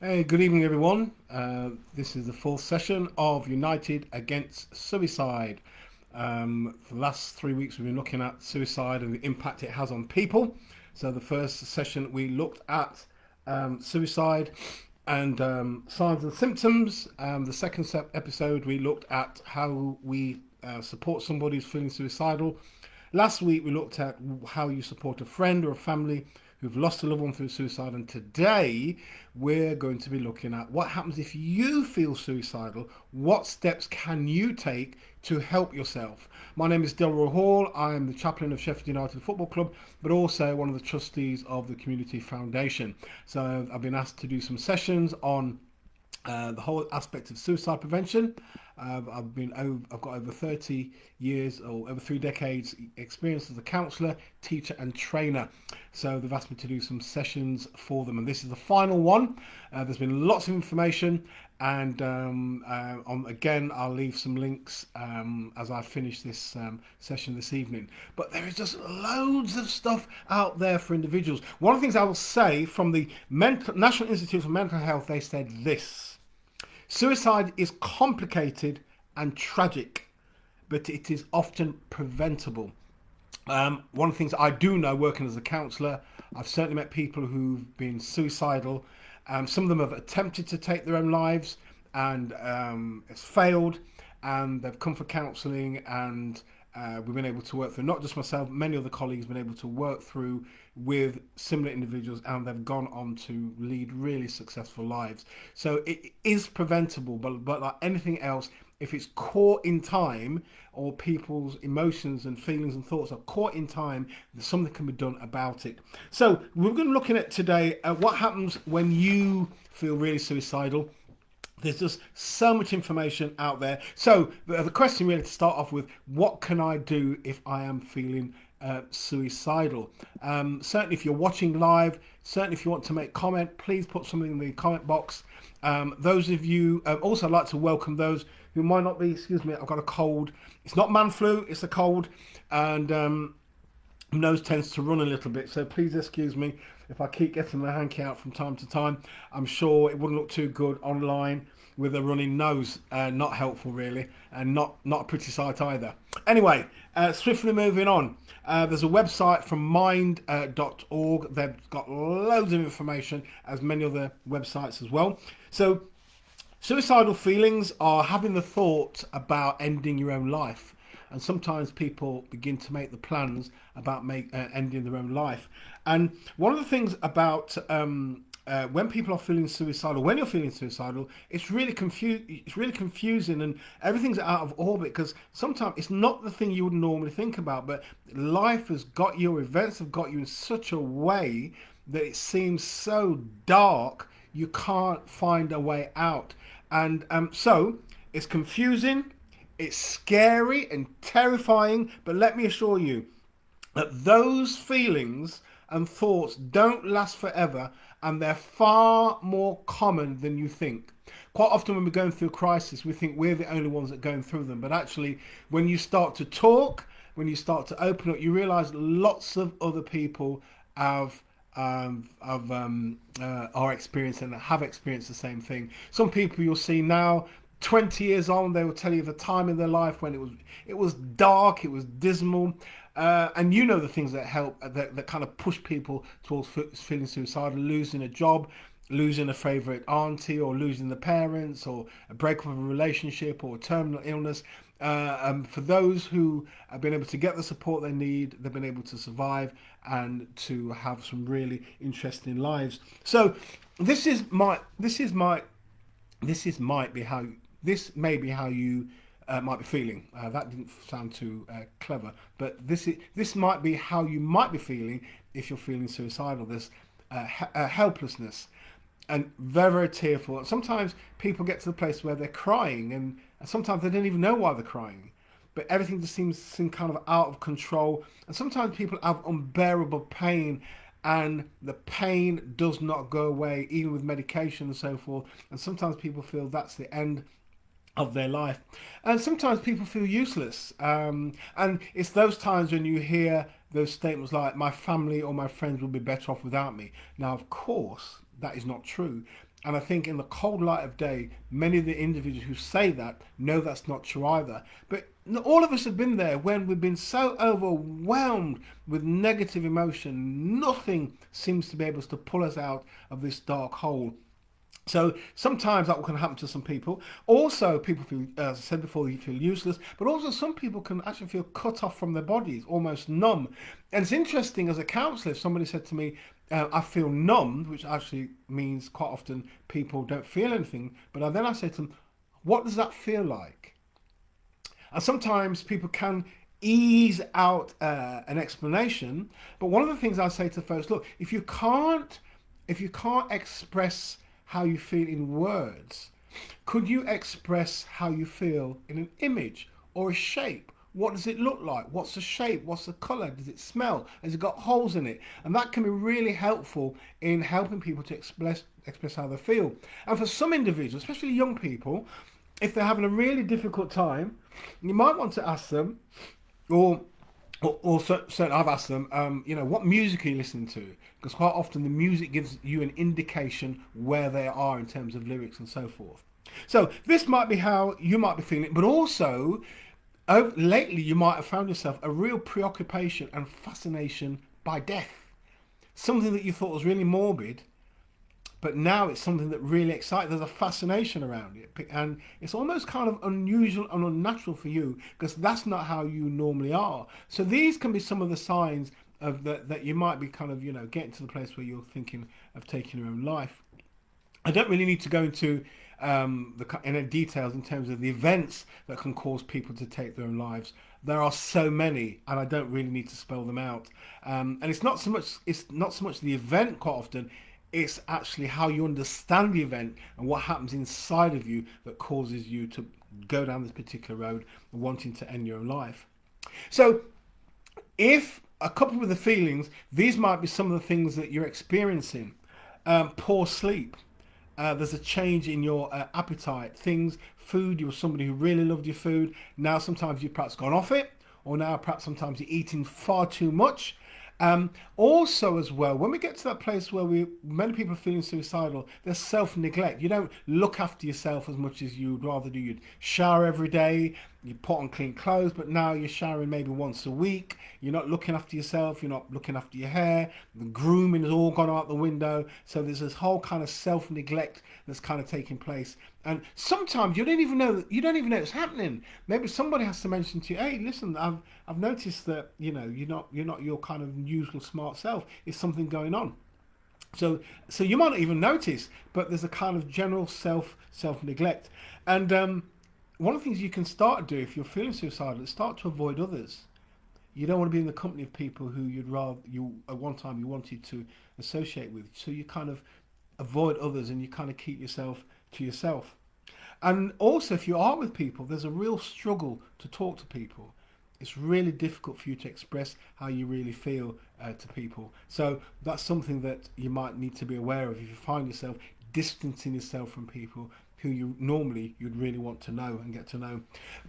Hey, good evening, everyone. This is the fourth session of United Against Suicide. For the last 3 weeks, we've been looking at suicide and the impact it has on people. So, the first session, we looked at suicide and signs and symptoms. The second episode, we looked at how we support somebody who's feeling suicidal. Last week, we looked at how you support a friend or a family who've lost a loved one through suicide, and today we're going to be looking at what happens if you feel suicidal. What steps can you take to help yourself? My name is Delroy Hall. I'm the chaplain of Sheffield United Football Club, but also one of the trustees of the Community Foundation. So I've been asked to do some sessions on the whole aspect of suicide prevention. I've got over 30 years or over 3 decades experience as a counsellor, teacher, and trainer. So they've asked me to do some sessions for them, and this is the final one. There's been lots of information, and again, I'll leave some links as I finish this session this evening. But there is just loads of stuff out there for individuals. One of the things I will say from the National Institute for Mental Health, they said this. Suicide is complicated and tragic, but it is often preventable. One of the things I do know, working as a counsellor, I've certainly met people who've been suicidal. Some of them have attempted to take their own lives, and it's failed, and they've come for counselling, and we've been able to work through, not just myself, many other colleagues have been able to work through with similar individuals, and they've gone on to lead really successful lives. So it is preventable, but like anything else, if it's caught in time, or people's emotions and feelings and thoughts are caught in time, there's something can be done about it. So we're going to be looking at today what happens when you feel really suicidal. There's just so much information out there. So the question really to start off with, what can I do if I am feeling suicidal? Certainly if you're watching live, certainly if you want to make comment, please put something in the comment box. Those of you, also I'd like to welcome those who might not be, excuse me, I've got a cold. It's not man flu, it's a cold. And nose tends to run a little bit, so please excuse me if I keep getting my hanky out from time to time. I'm sure it wouldn't look too good online with a running nose. Not helpful really, and not a pretty sight either. Anyway, swiftly moving on. There's a website from mind.org. They've got loads of information, as many other websites as well. So suicidal feelings are having the thought about ending your own life. And sometimes people begin to make the plans about ending their own life. And one of the things about when people are feeling suicidal, when you're feeling suicidal, it's really confusing, and everything's out of orbit, because sometimes it's not the thing you would normally think about, but life has got you, events have got you in such a way that it seems so dark you can't find a way out. And so it's confusing, it's scary and terrifying, but let me assure you that those feelings and thoughts don't last forever, and they're far more common than you think. Quite often when we're going through a crisis, we think we're the only ones that are going through them, but actually when you start to talk, when you start to open up, you realize lots of other people are experiencing and have experienced the same thing. Some people you'll see now, 20 years on, they will tell you the time in their life when it was dark, it was dismal, and you know the things that help, that kind of push people towards feeling suicidal: losing a job, losing a favourite auntie, or losing the parents, or a breakup of a relationship, or a terminal illness. For those who have been able to get the support they need, they've been able to survive and to have some really interesting lives. So this may be how you might be feeling. That didn't sound too clever, but this might be how you might be feeling if you're feeling suicidal. This helplessness, and very, very tearful. And sometimes people get to the place where they're crying, and sometimes they don't even know why they're crying. But everything just seems kind of out of control. And sometimes people have unbearable pain, and the pain does not go away, even with medication and so forth. And sometimes people feel that's the end of their life. And sometimes people feel useless. And it's those times when you hear those statements like, my family or my friends will be better off without me. Now, of course, that is not true. And I think in the cold light of day, many of the individuals who say that know that's not true either. But all of us have been there when we've been so overwhelmed with negative emotion. Nothing seems to be able to pull us out of this dark hole. So sometimes that can happen to some people. Also, people feel, as I said before, you feel useless. But also, some people can actually feel cut off from their bodies, almost numb. And it's interesting. As a counsellor, somebody said to me, "I feel numb," which actually means quite often people don't feel anything. But then I said to them, "What does that feel like?" And sometimes people can ease out an explanation. But one of the things I say to folks, look, if you can't express how you feel in words, could you express how you feel in an image or a shape? What does it look like? What's the shape? What's the color? Does it smell? Has it got holes in it? And that can be really helpful in helping people to express how they feel. And for some individuals, especially young people, if they're having a really difficult time, you might want to ask them, or certainly I've asked them, what music are you listening to? Because quite often the music gives you an indication where they are in terms of lyrics and so forth. So this might be how you might be feeling, but also lately you might have found yourself a real preoccupation and fascination by death. Something that you thought was really morbid, but now it's something that really excites. There's a fascination around it, and it's almost kind of unusual and unnatural for you because that's not how you normally are. So these can be some of the signs of that you might be kind of getting to the place where you're thinking of taking your own life. I don't really need to go into any details in terms of the events that can cause people to take their own lives. There are so many, and I don't really need to spell them out. And it's not so much the event quite often. It's actually how you understand the event and what happens inside of you that causes you to go down this particular road, wanting to end your own life. So if coupled with the feelings, these might be some of the things that you're experiencing. Poor sleep. There's a change in your appetite. Food, you were somebody who really loved your food. Now sometimes you've perhaps gone off it, or now perhaps sometimes you're eating far too much. Also as well, when we get to that place where many people are feeling suicidal, there's self-neglect. You don't look after yourself as much as you'd rather do. You'd shower every day, you put on clean clothes, but now you're showering maybe once a week. You're not looking after yourself, you're not looking after your hair, the grooming has all gone out the window. So there's this whole kind of self-neglect that's kind of taking place. And sometimes you don't even know it's happening. Maybe somebody has to mention to you, "Hey, listen, I've noticed that you're not your kind of usual smart self. Is something going on?" So you might not even notice, but there's a kind of general self neglect. And one of the things you can start to do if you're feeling suicidal is start to avoid others. You don't want to be in the company of people who at one time you wanted to associate with. So you kind of avoid others and you kind of keep yourself to yourself. And also, if you are with people, there's a real struggle to talk to people. It's really difficult for you to express how you really feel to people. So that's something that you might need to be aware of if you find yourself distancing yourself from people who you'd really want to know and get to know.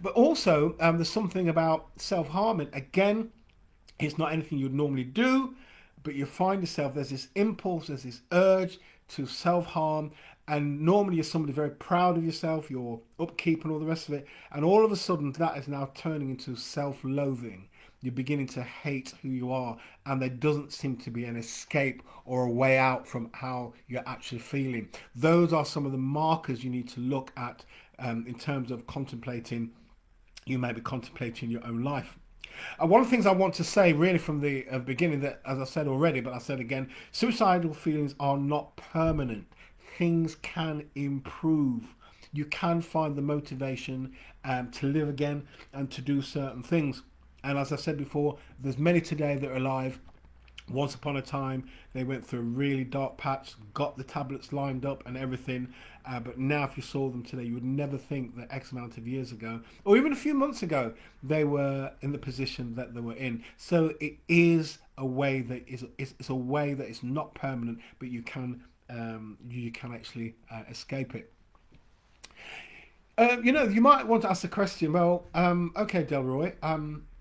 But also, there's something about self-harming. Again, it's not anything you'd normally do, but you find yourself, there's this impulse, there's this urge to self-harm, and normally you're somebody very proud of yourself, your upkeep and all the rest of it, and all of a sudden that is now turning into self-loathing. You're beginning to hate who you are, and there doesn't seem to be an escape or a way out from how you're actually feeling. Those are some of the markers you need to look at in terms of you may be contemplating your own life. One of the things I want to say really from the beginning, that as I said already, but I said again, suicidal feelings are not permanent. Things can improve. You can find the motivation to live again and to do certain things. And as I said before, there's many today that are alive. Once upon a time, they went through a really dark patch, got the tablets lined up and everything. But now if you saw them today, you would never think that X amount of years ago, or even a few months ago, they were in the position that they were in. So it is a way that it's a way that is not permanent, but you can actually escape it. You might want to ask the question, well, okay, Delroy,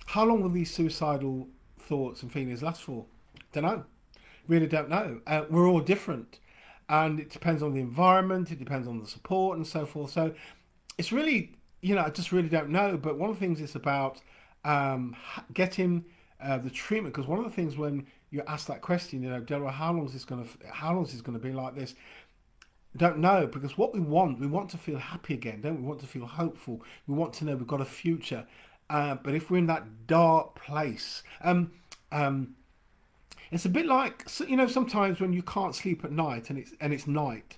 how long will these suicidal thoughts and feelings last for? Don't know. Really don't know. We're all different. and it depends on the environment, it depends on the support and so forth. So it's really, I just really don't know. But one of the things is about getting the treatment, because one of the things when you ask that question, Deborah, how long is this going to be like this? Don't know, because what we want to feel happy again, don't we? We want to feel hopeful. We want to know we've got a future. But if we're in that dark place, it's a bit like, sometimes when you can't sleep at night and it's night,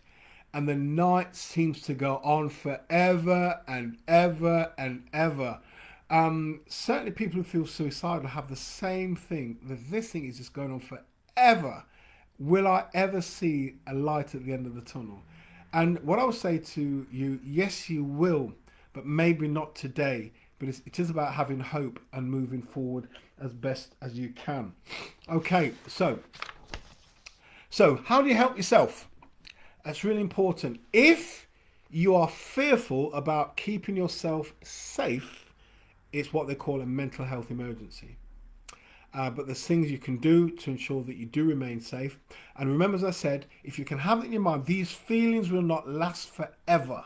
and the night seems to go on forever and ever and ever. Certainly, people who feel suicidal have the same thing. That this thing is just going on forever. Will I ever see a light at the end of the tunnel? And what I would say to you, yes, you will, but maybe not today. But it is about having hope and moving forward as best as you can. Okay, so how do you help yourself? That's really important. If you are fearful about keeping yourself safe, it's what they call a mental health emergency. But there's things you can do to ensure that you do remain safe. And remember, as I said, if you can have it in your mind, these feelings will not last forever.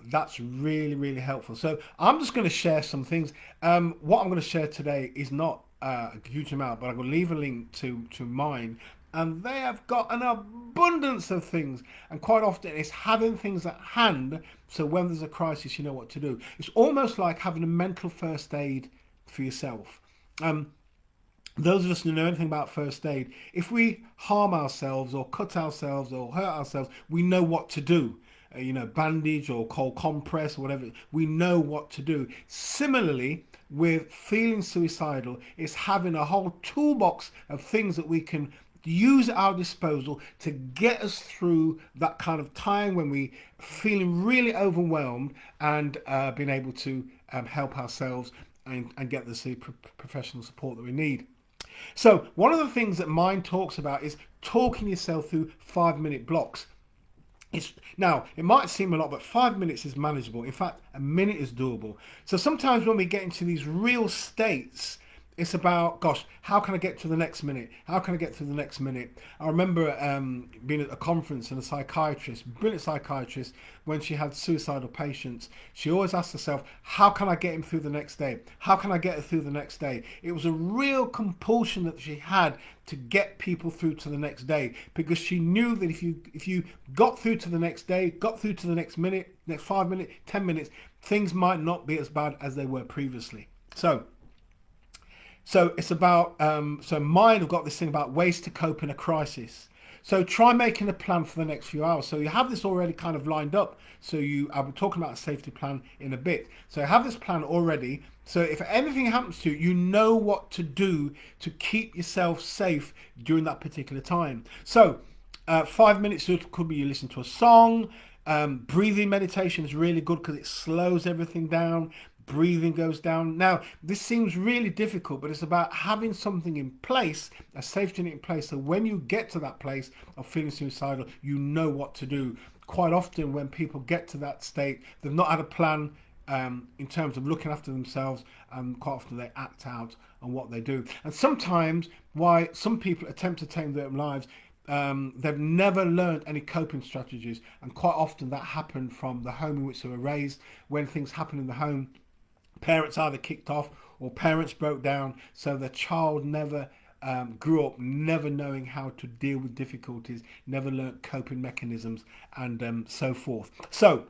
That's really, really helpful. So I'm just going to share some things. What I'm going to share today is not a huge amount, but I'm going to leave a link to mine. And they have got an abundance of things. And quite often it's having things at hand. So when there's a crisis, you know what to do. It's almost like having a mental first aid for yourself. Those of us who know anything about first aid, if we harm ourselves or cut ourselves or hurt ourselves, we know what to do. Bandage or cold compress or whatever, we know what to do. Similarly, with feeling suicidal, it's having a whole toolbox of things that we can use at our disposal to get us through that kind of time when we feeling really overwhelmed, and being able to help ourselves and get the professional support that we need. So one of the things that mine talks about is talking yourself through 5-minute blocks. Now, it might seem a lot, but 5 minutes is manageable. In fact, a minute is doable. So sometimes when we get into these real states, it's about, gosh, how can I get to the next minute? How can I get to the next minute? I remember being at a conference, and a psychiatrist, brilliant psychiatrist, when she had suicidal patients, she always asked herself, how can I get him through the next day? How can I get her through the next day? It was a real compulsion that she had to get people through to the next day, because she knew that if you got through to the next day, got through to the next minute, next 5 minutes, 10 minutes, things might not be as bad as they were previously. So it's about, so mine have got this thing about ways to cope in a crisis. So try making a plan for the next few hours. So you have this already kind of lined up. So I'll be talking about a safety plan in a bit. So have this plan already. So if anything happens to you, you know what to do to keep yourself safe during that particular time. So 5 minutes could be you listen to a song. Breathing meditation is really good because it slows everything down. Breathing goes down. Now, this seems really difficult, but it's about having something in place, a safety net in place, so when you get to that place of feeling suicidal, you know what to do. Quite often when people get to that state, they've not had a plan in terms of looking after themselves, and quite often they act out on what they do. And sometimes why some people attempt to take their own lives, they've never learned any coping strategies, and quite often that happened from the home in which they were raised. When things happen in the home, parents either kicked off or parents broke down, so the child never grew up never knowing how to deal with difficulties, never learnt coping mechanisms, and so forth. So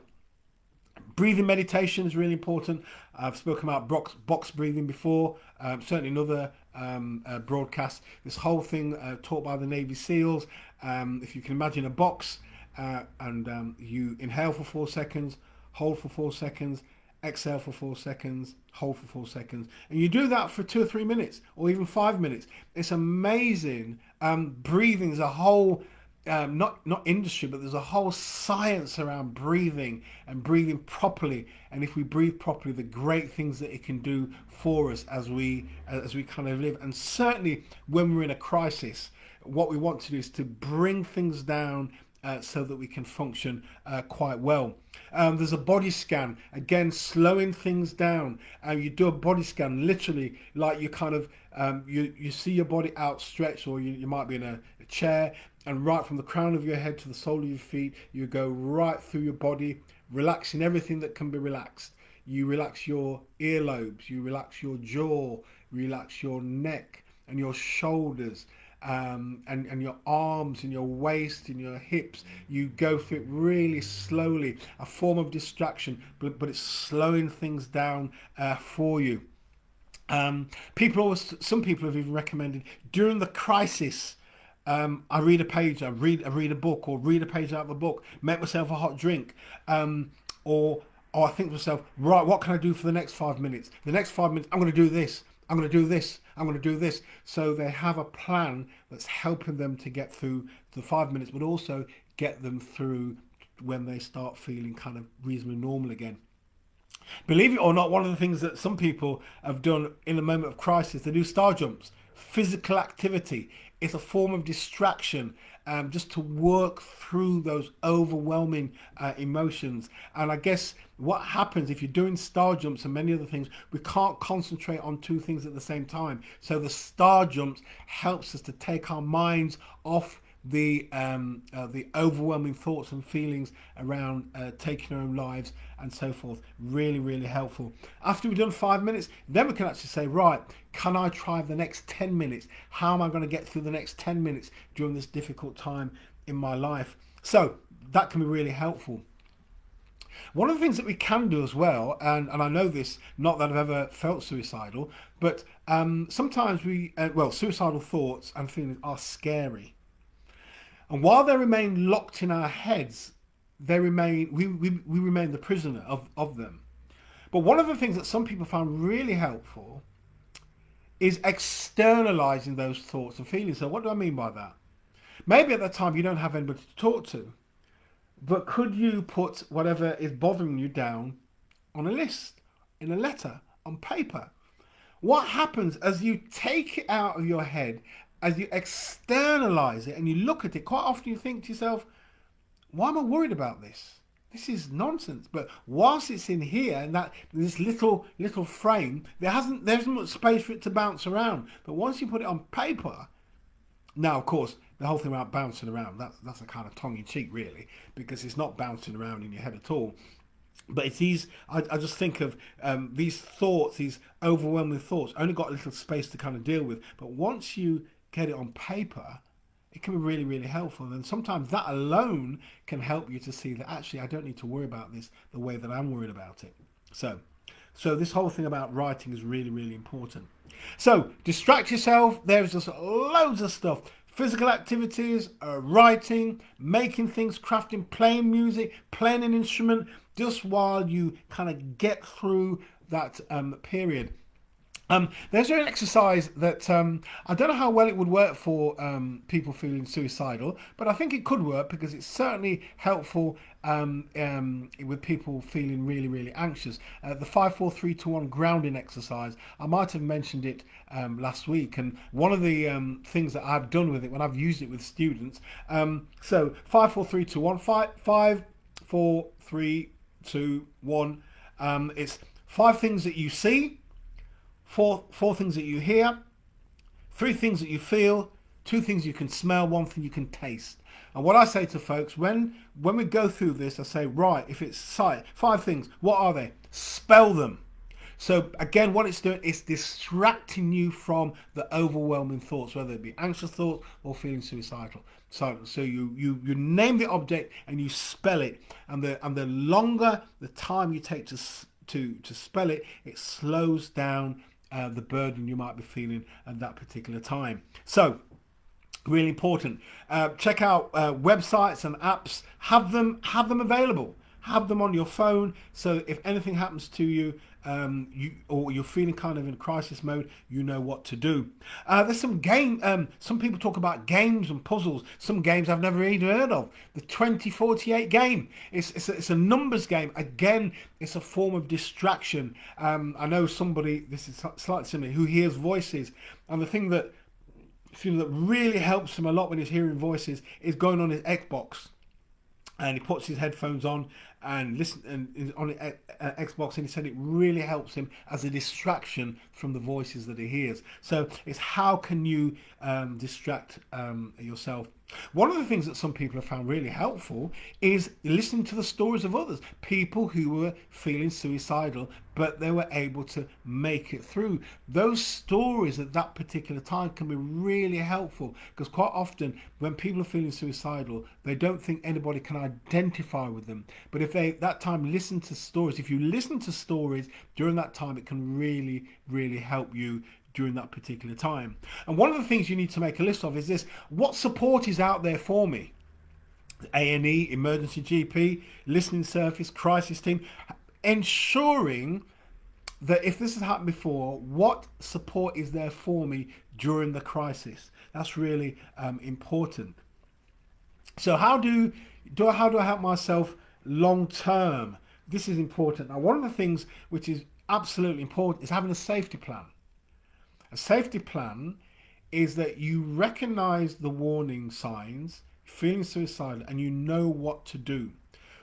breathing meditation is really important. I've spoken about box breathing before, certainly in other broadcasts. This whole thing taught by the Navy SEALs. If you can imagine a box, and you inhale for 4 seconds, hold for 4 seconds, exhale for 4 seconds, hold for 4 seconds, and you do that for 2 or 3 minutes or even 5 minutes. It's amazing. Breathing is a whole not industry, but there's a whole science around breathing and breathing properly. And if we breathe properly, the great things that it can do for us as we kind of live. And certainly when we're in a crisis, what we want to do is to bring things down so that we can function quite well. There's a body scan, again, slowing things down. You do a body scan, literally, like you kind of, you see your body outstretched, or you might be in a chair, and right from the crown of your head to the sole of your feet, you go right through your body, relaxing everything that can be relaxed. You relax your earlobes, you relax your jaw, relax your neck and your shoulders, and your arms and your waist and your hips. You go through it really slowly, a form of distraction, but it's slowing things down for you. Some people have even recommended during the crisis. I read a page, I read a book, or read a page out of a book, make myself a hot drink, or I think to myself, right, what can I do for the next 5 minutes? The next 5 minutes, I'm going to do this. I'm going to do this. I'm going to do this. So they have a plan that's helping them to get through the 5 minutes, but also get them through when they start feeling kind of reasonably normal again. Believe it or not, one of the things that some people have done in a moment of crisis, they do star jumps. Physical activity. It's a form of distraction, just to work through those overwhelming emotions. And I guess what happens if you're doing star jumps and many other things, we can't concentrate on two things at the same time. So the star jumps helps us to take our minds off the overwhelming thoughts and feelings around taking our own lives and so forth. Really, really helpful. After we've done 5 minutes, then we can actually say, right, can I try the next 10 minutes? How am I going to get through the next 10 minutes during this difficult time in my life? So that can be really helpful. One of the things that we can do as well, and I know this, not that I've ever felt suicidal, but sometimes suicidal thoughts and feelings are scary. And while they remain locked in our heads, we remain the prisoner of them. But one of the things that some people found really helpful is externalizing those thoughts and feelings. So what do I mean by that? Maybe at that time you don't have anybody to talk to, but could you put whatever is bothering you down on a list, in a letter, on paper? What happens as you take it out of your head, as you externalize it and you look at it, quite often you think to yourself, why am I worried about this? This is nonsense. But whilst it's in here, and that this little frame, there's not space for it to bounce around. But once you put it on paper, now of course the whole thing about bouncing around, that's a kind of tongue-in-cheek really, because it's not bouncing around in your head at all. But it's these, I just think of these thoughts, these overwhelming thoughts, only got a little space to kind of deal with. But once you get it on paper, it can be really, really helpful. And sometimes that alone can help you to see that actually I don't need to worry about this the way that I'm worried about it. So this whole thing about writing is really, really important. So distract yourself. There's just loads of stuff. Physical activities, writing, making things, crafting, playing music, playing an instrument, just while you kind of get through that period. There's an exercise that I don't know how well it would work for people feeling suicidal, but I think it could work because it's certainly helpful with people feeling really, really anxious. The 5-4-3-2-1 grounding exercise, I might have mentioned it last week, and one of the things that I've done with it when I've used it with students, so 5-4-3-2-1, 5-4-3-2-1, it's 5 things that you see, four things that you hear, 3 things that you feel, 2 things you can smell, 1 thing you can taste. And what I say to folks, when we go through this, I say, right, if it's sight, 5 things, what are they? Spell them. So again, what it's doing is distracting you from the overwhelming thoughts, whether it be anxious thoughts or feeling suicidal. So you name the object and you spell it, and the longer the time you take to spell it, it slows down the burden you might be feeling at that particular time. So really important. Check out websites and apps. Have them available. Have them on your phone, so if anything happens to you, or you're feeling kind of in crisis mode, you know what to do. There's some some people talk about games and puzzles. Some games I've never even heard of. The 2048 game. It's a numbers game. Again, it's a form of distraction. I know somebody, this is slightly similar, who hears voices, and the thing that really helps him a lot when he's hearing voices is going on his Xbox and he puts his headphones on and listen and is on Xbox, and he said it really helps him as a distraction from the voices that he hears. So it's how can you distract yourself. One of the things that some people have found really helpful is listening to the stories of others, people who were feeling suicidal but they were able to make it through. Those stories at that particular time can be really helpful, because quite often when people are feeling suicidal, they don't think anybody can identify with them. But if they that time listen to stories, if you listen to stories during that time, it can really, really help you during that particular time. And one of the things you need to make a list of is this: what support is out there for me? A&E, emergency GP, listening service, crisis team, ensuring that if this has happened before, what support is there for me during the crisis? That's really important. So how do I help myself long term? This is important. Now, one of the things which is absolutely important is having a safety plan. A safety plan is that you recognize the warning signs, feeling suicidal, and you know what to do.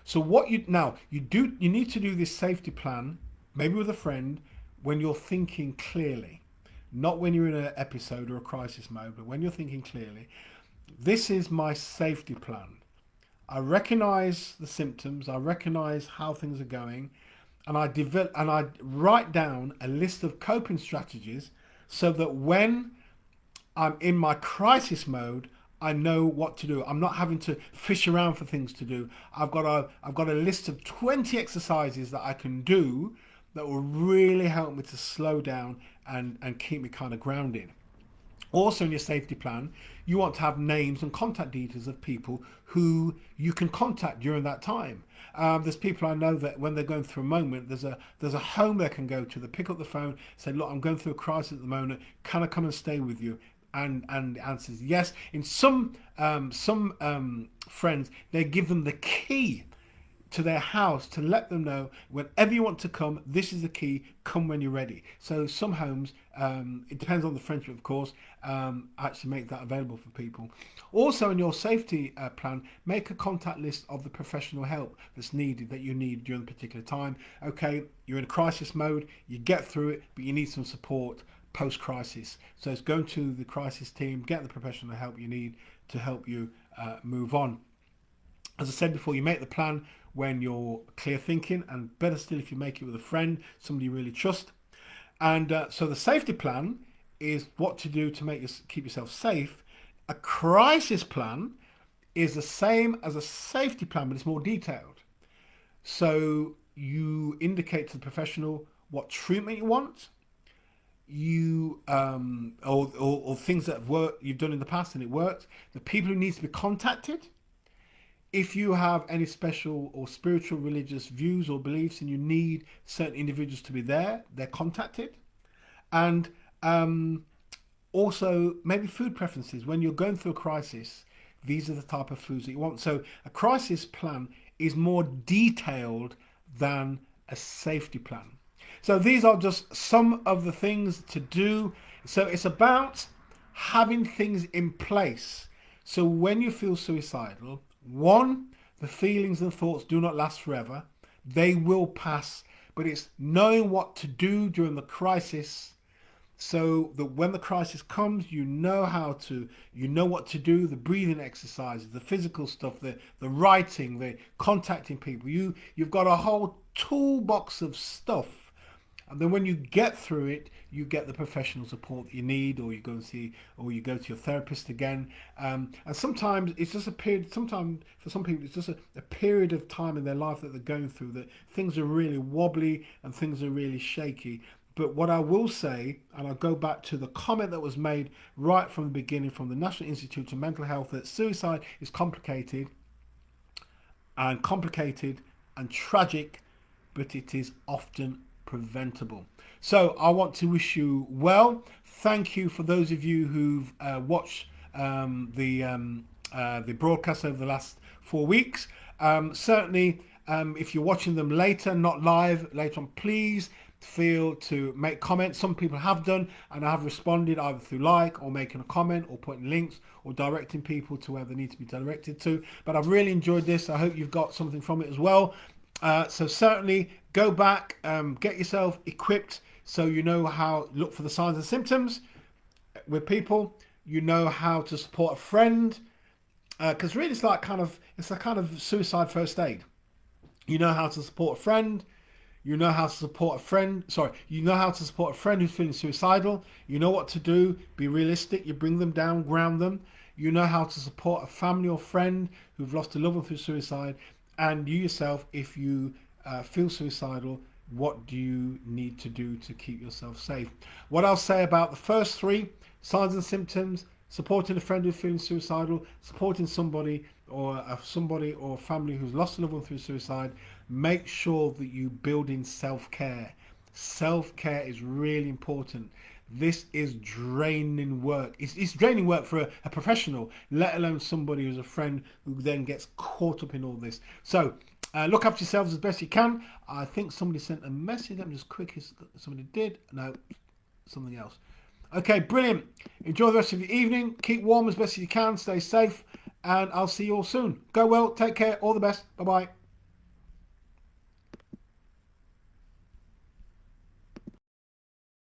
So you need to do this safety plan, maybe with a friend, when you're thinking clearly, not when you're in an episode or a crisis mode, but when you're thinking clearly. This is my safety plan. I recognize the symptoms, I recognize how things are going, and I write down a list of coping strategies so that when I'm in my crisis mode, I know what to do. I'm not having to fish around for things to do. I've got a list of 20 exercises that I can do that will really help me to slow down and keep me kind of grounded. Also, in your safety plan, you want to have names and contact details of people who you can contact during that time. There's people I know that when they're going through a moment, there's a home they can go to. They pick up the phone, say, "Look, I'm going through a crisis at the moment. Can I come and stay with you?" And the answer is yes. In some friends, they give them the key to their house to let them know whenever you want to come, this is the key, come when you're ready. So some homes, it depends on the friendship of course, actually make that available for people. Also in your safety plan, make a contact list of the professional help that's needed, that you need during the particular time. Okay, you're in a crisis mode, you get through it, but you need some support post-crisis. So it's going to the crisis team, get the professional help you need to help you move on. As I said before, you make the plan when you're clear thinking, and better still if you make it with a friend, somebody you really trust. And so the safety plan is what to do to keep yourself safe. A crisis plan is the same as a safety plan, but it's more detailed. So you indicate to the professional what treatment you want, or things that you've done in the past and it worked, the people who need to be contacted. If you have any special or spiritual religious views or beliefs and you need certain individuals to be there, they're contacted. And also maybe food preferences. When you're going through a crisis, these are the type of foods that you want. So a crisis plan is more detailed than a safety plan. So these are just some of the things to do. So it's about having things in place. So when you feel suicidal, one, the feelings and thoughts do not last forever. They will pass, but it's knowing what to do during the crisis so that when the crisis comes, you know what to do, the breathing exercises, the physical stuff, the writing, the contacting people. You've got a whole toolbox of stuff. And then when you get through it, you get the professional support that you need, or you go to your therapist again. And sometimes it's just a period, sometimes for some people, it's just a period of time in their life that they're going through, that things are really wobbly and things are really shaky. But what I will say, and I'll go back to the comment that was made right from the beginning from the National Institute of Mental Health, that suicide is complicated and tragic, but it is often preventable. So I want to wish you well. Thank you for those of you who've watched the broadcast over the last 4 weeks. Certainly, if you're watching them later, not live, later on, please feel to make comments. Some people have done, and I have responded either through like or making a comment or putting links or directing people to where they need to be directed to. But I've really enjoyed this. I hope you've got something from it as well. So certainly go back, get yourself equipped so you know how look for the signs and symptoms with people. You know how to support a friend, because really it's a kind of suicide first aid. You know how to support a friend. You know how to support a friend. You know how to support a friend who's feeling suicidal. You know what to do. Be realistic. You bring them down, ground them. You know how to support a family or friend who've lost a loved one through suicide. And you yourself, if you feel suicidal, what do you need to do to keep yourself safe? What I'll say about the first three, signs and symptoms, supporting a friend who's feeling suicidal, supporting somebody or family who's lost a loved one through suicide, make sure that you build in self-care. Self-care is really important. This is draining work. It's draining work for a professional, let alone somebody who's a friend who then gets caught up in all this. So look after yourselves as best you can. I think somebody sent a message. Let me just quick as somebody did. No, something else. Okay, brilliant. Enjoy the rest of your evening. Keep warm as best as you can. Stay safe. And I'll see you all soon. Go well. Take care. All the best. Bye-bye.